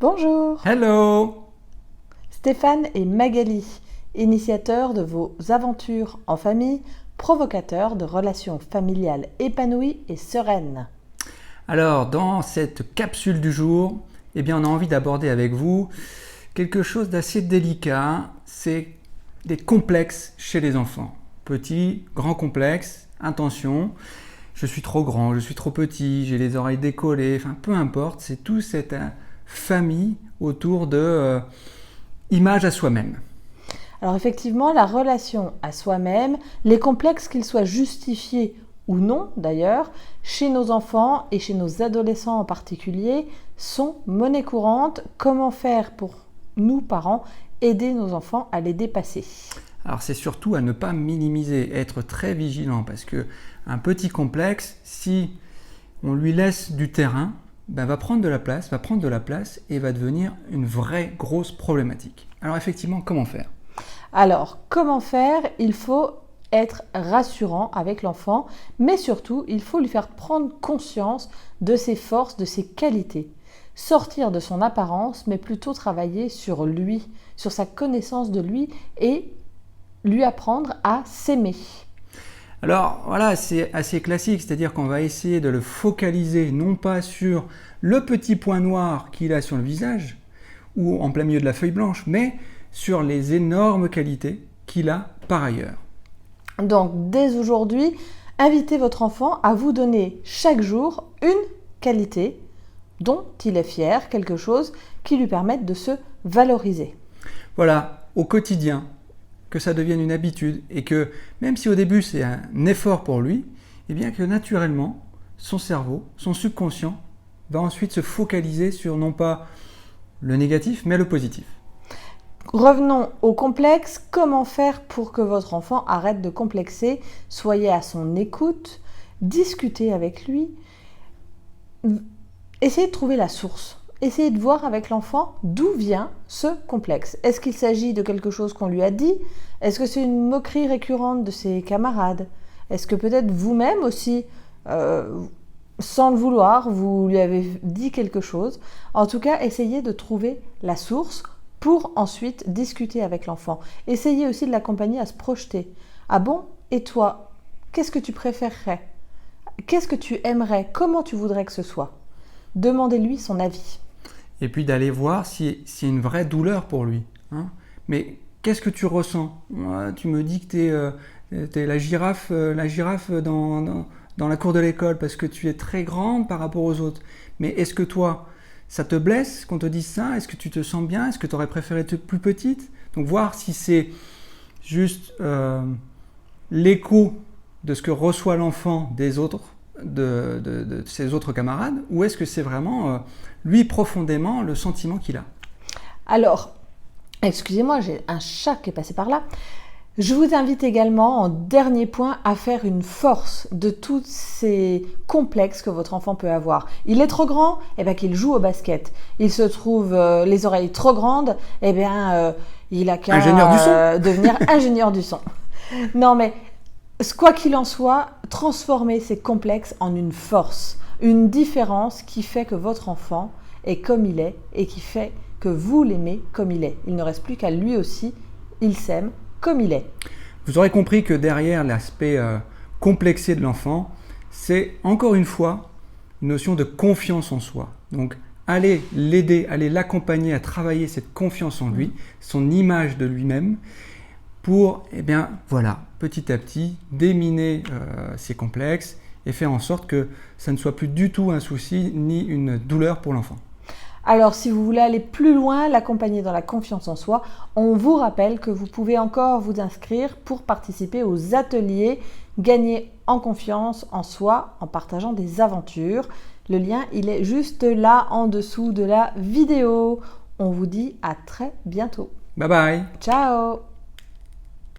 Bonjour, Hello! Stéphane et Magali, initiateurs de vos aventures en famille, provocateurs de relations familiales épanouies et sereines. Alors, dans cette capsule du jour, on a envie d'aborder avec vous quelque chose d'assez délicat, c'est des complexes chez les enfants. Petit, grand complexe, attention, je suis trop grand, je suis trop petit, j'ai les oreilles décollées, enfin peu importe, c'est toute cette famille autour de image à soi-même. Alors effectivement, la relation à soi-même, les complexes qu'ils soient justifiés ou non d'ailleurs, chez nos enfants et chez nos adolescents en particulier, sont monnaie courante. Comment faire pour nous, parents, aider nos enfants à les dépasser ? Alors c'est surtout à ne pas minimiser, être très vigilant parce que un petit complexe, si on lui laisse du terrain, va prendre de la place et va devenir une vraie grosse problématique. Alors effectivement, comment faire ? Alors, comment faire ? Il faut être rassurant avec l'enfant, mais surtout, il faut lui faire prendre conscience de ses forces, de ses qualités. Sortir de son apparence, mais plutôt travailler sur lui, sur sa connaissance de lui et lui apprendre à s'aimer. Alors voilà, c'est assez classique, c'est-à-dire qu'on va essayer de le focaliser non pas sur le petit point noir qu'il a sur le visage ou en plein milieu de la feuille blanche, mais sur les énormes qualités qu'il a par ailleurs. Donc, dès aujourd'hui, invitez votre enfant à vous donner chaque jour une qualité dont il est fier, quelque chose qui lui permette de se valoriser. Voilà, au quotidien, que ça devienne une habitude et que même si au début c'est un effort pour lui, que naturellement, son cerveau, son subconscient va ensuite se focaliser sur non pas le négatif, mais le positif. Revenons au complexe. Comment faire pour que votre enfant arrête de complexer ? Soyez à son écoute, discutez avec lui, essayez de trouver la source. Essayez de voir avec l'enfant d'où vient ce complexe. Est-ce qu'il s'agit de quelque chose qu'on lui a dit ? Est-ce que c'est une moquerie récurrente de ses camarades ? Est-ce que peut-être vous-même aussi, sans le vouloir, vous lui avez dit quelque chose ? En tout cas, essayez de trouver la source pour ensuite discuter avec l'enfant. Essayez aussi de l'accompagner à se projeter. Ah bon ? Et toi ? Qu'est-ce que tu préférerais ? Qu'est-ce que tu aimerais ? Comment tu voudrais que ce soit ? Demandez-lui son avis. Et puis d'aller voir si c'est une vraie douleur pour lui. Mais qu'est-ce que tu ressens ? Tu me dis que t'es la girafe dans la cour de l'école parce que tu es très grande par rapport aux autres. Mais est-ce que toi, ça te blesse qu'on te dise ça ? Est-ce que tu te sens bien ? Est-ce que tu aurais préféré être plus petite ? Donc voir si c'est juste l'écho de ce que reçoit l'enfant des autres, de ses autres camarades, ou est-ce que c'est vraiment lui profondément le sentiment qu'il a ? Alors, excusez-moi, j'ai un chat qui est passé par là. Je vous invite également, en dernier point, à faire une force de tous ces complexes que votre enfant peut avoir. Il est trop grand, qu'il joue au basket. Il se trouve les oreilles trop grandes, il a qu'à devenir ingénieur du son. Non mais, quoi qu'il en soit, transformez ces complexes en une force, une différence qui fait que votre enfant est comme il est et qui fait que vous l'aimez comme il est. Il ne reste plus qu'à lui aussi, il s'aime comme il est. Vous aurez compris que derrière l'aspect complexé de l'enfant, c'est encore une fois une notion de confiance en soi. Donc allez l'aider, allez l'accompagner à travailler cette confiance en lui, son image de lui-même, pour petit à petit déminer ces complexes et faire en sorte que ça ne soit plus du tout un souci ni une douleur pour l'enfant. Alors, si vous voulez aller plus loin, l'accompagner dans la confiance en soi, on vous rappelle que vous pouvez encore vous inscrire pour participer aux ateliers Gagner en confiance en soi en partageant des aventures. Le lien, il est juste là en dessous de la vidéo. On vous dit à très bientôt. Bye bye. Ciao.